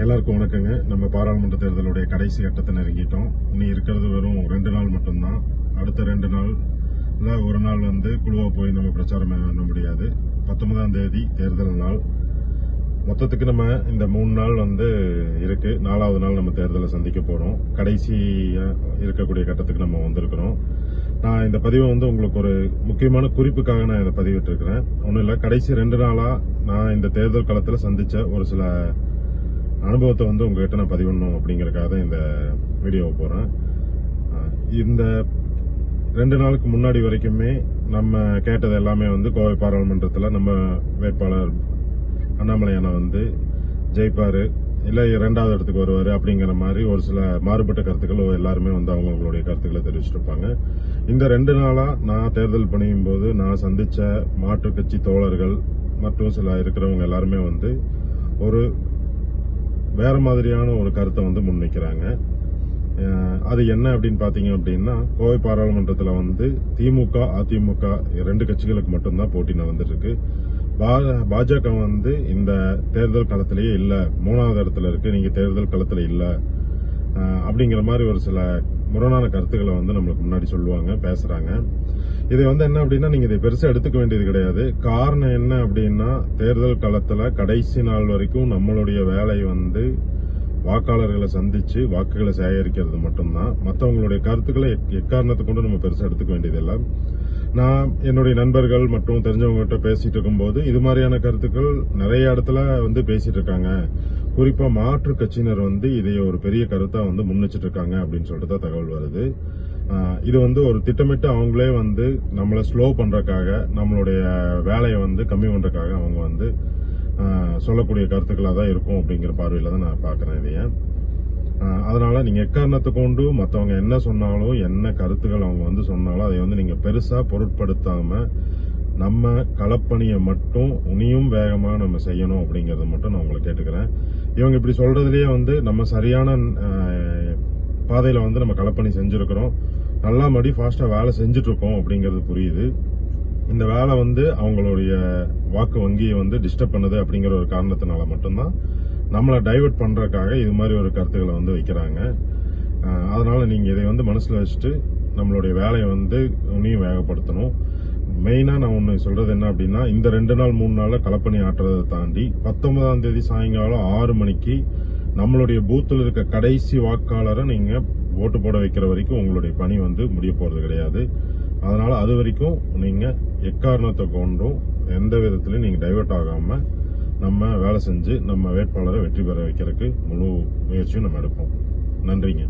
எல்லாருக்கும் வணக்கங்க. நம்ம பாராளுமன்ற தேர்தலுடைய கடைசி கட்டத்தை நெருங்கிட்டோம். இனி இருக்கிறது வெறும் 2 நாள் மட்டும்தான். அடுத்த 2 நாள் ஒரு நாள் குழுவா போய் நம்ம பிரச்சாரம் பண்ண முடியாது. 19ஆம் தேதி தேர்தல் நாள். மொத்தத்துக்கு நம்ம இந்த 3 நாள் இருக்கு. 4வது நாள் நம்ம தேர்தலை சந்திக்க போறோம். கடைசியா இருக்கக்கூடிய கட்டத்துக்கு நம்ம வந்திருக்கிறோம். நான் இந்த பதிவை உங்களுக்கு ஒரு முக்கியமான குறிப்புக்காக நான் இதை பதிவிட்டு இருக்கிறேன். ஒன்றும் இல்லை, கடைசி 2 நாளா நான் இந்த தேர்தல் களத்தில் சந்திச்ச ஒரு சில அனுபவத்தை உங்ககிட்ட நான் பதிவிடணும் அப்படிங்கறதுக்காக தான் இந்த வீடியோவை போறேன். இந்த 2 நாளுக்கு முன்னாடி வரைக்குமே நம்ம கேட்டது எல்லாமே கோவை பாராளுமன்றத்தில் நம்ம வேட்பாளர் அண்ணாமலையான ஜெயிப்பாரு, இல்ல 2வது இடத்துக்கு வருவாரு அப்படிங்கிற மாதிரி ஒரு சில மாறுபட்ட கருத்துக்கள் எல்லாருமே அவங்களுடைய கருத்துக்களை தெரிவிச்சிருப்பாங்க. இந்த 2 நாளா நான் தேர்தல் பணியும் போது நான் சந்திச்ச மாற்றுக் கட்சி தோழர்கள் மற்றும் சில இருக்கிறவங்க எல்லாருமே ஒரு வேற மாதிரியான ஒரு கருத்தை முன்வைக்கிறாங்க. அது என்ன அப்படின்னு பாத்தீங்க அப்படின்னா, கோவை பாராளுமன்றத்தில் திமுக அதிமுக 2 கட்சிகளுக்கு மட்டும்தான் போட்டி நடந்துட்டு இருக்கு. பாஜக இந்த தேர்தல் களத்திலேயே இல்ல, 3வது இடத்துல இருக்கு, நீங்க தேர்தல் களத்துல இல்ல அப்படிங்கிற மாதிரி ஒரு சில முரணான கருத்துக்களை நம்மளுக்கு முன்னாடி சொல்லுவாங்க, பேசுறாங்க. இது என்ன அப்படின்னா, நீங்க இதை பெருசா எடுத்துக்க வேண்டியது கிடையாது. காரணம் என்ன அப்படின்னா, தேர்தல் களத்துல கடைசி நாள் வரைக்கும் நம்மளுடைய வேலை வாக்காளர்களை சந்திச்சு வாக்குகளை சேகரிக்கிறது மட்டும்தான். மற்றவங்களுடைய கருத்துக்களை எக்காரணத்தை கொண்டு நம்ம பெருசா எடுத்துக்க வேண்டியதில்லை. நான் என்னுடைய நண்பர்கள் மற்றும் தெரிஞ்சவங்ககிட்ட பேசிட்டு இருக்கும்போது இது மாதிரியான கருத்துக்கள் நிறைய இடத்துல பேசிட்டு இருக்காங்க. குறிப்பா மாற்று கட்சியினர் இதை ஒரு பெரிய கருத்தா முன்னிச்சிட்டு இருக்காங்க அப்படின்னு சொல்லிட்டு தான் தகவல் வருது. இது ஒரு திட்டமிட்டு அவங்களே நம்மளை ஸ்லோ பண்றதுக்காக, நம்மளுடைய வேலையை கம்மி பண்றதுக்காக அவங்க சொல்லக்கூடிய கருத்துக்களா தான் இருக்கும் அப்படிங்கிற பார்வையில தான் நான் பாக்குறேன் இதைய. அதனால நீங்க எக்காரணத்தை கொண்டு மற்றவங்க என்ன சொன்னாலும், என்ன கருத்துக்கள் அவங்க சொன்னாலும் அதை நீங்க பெருசா பொருட்படுத்தாம நம்ம களப்பணியை மட்டும் இனியும் வேகமா நம்ம செய்யணும் அப்படிங்கறத மட்டும் நான் உங்களை கேட்டுக்கிறேன். இவங்க இப்படி சொல்றதுலயே நம்ம சரியான பாதையில நம்ம களப்பணி செஞ்சிருக்கிறோம், நல்லா மடி ஃபாஸ்டா வேலை செஞ்சுட்டு இருக்கோம் அப்படிங்கறது புரியுது. இந்த வேலை அவங்களுடைய வாக்கு வங்கியை டிஸ்டர்ப் பண்ணுது அப்படிங்கிற ஒரு காரணத்தினால மட்டும்தான் நம்மளை டைவர்ட் பண்றதுக்காக இது மாதிரி ஒரு கருத்துக்களை வைக்கிறாங்க. அதனால நீங்க இதை மனசுல வச்சுட்டு நம்மளுடைய வேலையை இனியும் வேகப்படுத்தணும். மெயினா நான் ஒண்ணு சொல்றது என்ன அப்படின்னா, இந்த 2 நாள் 3 நாள்ல களப்பணி ஆற்றுறதை தாண்டி 19ஆம் தேதி சாயங்காலம் 6 மணிக்கு நம்மளுடைய பூத்தில் இருக்க கடைசி வாக்காளரை நீங்க ஓட்டு போட வைக்கிற வரைக்கும் உங்களுடைய பணி முடிய போறது கிடையாது. அதனால அது வரைக்கும் நீங்க எக்காரணத்தை கொண்டும் எந்த விதத்திலையும் நீங்க டைவர்ட் ஆகாம நம்ம வேலை செஞ்சு நம்ம வேட்பாளரை வெற்றி பெற வைக்கிறதுக்கு முழு முயற்சியும் நம்ம எடுப்போம். நன்றிங்க.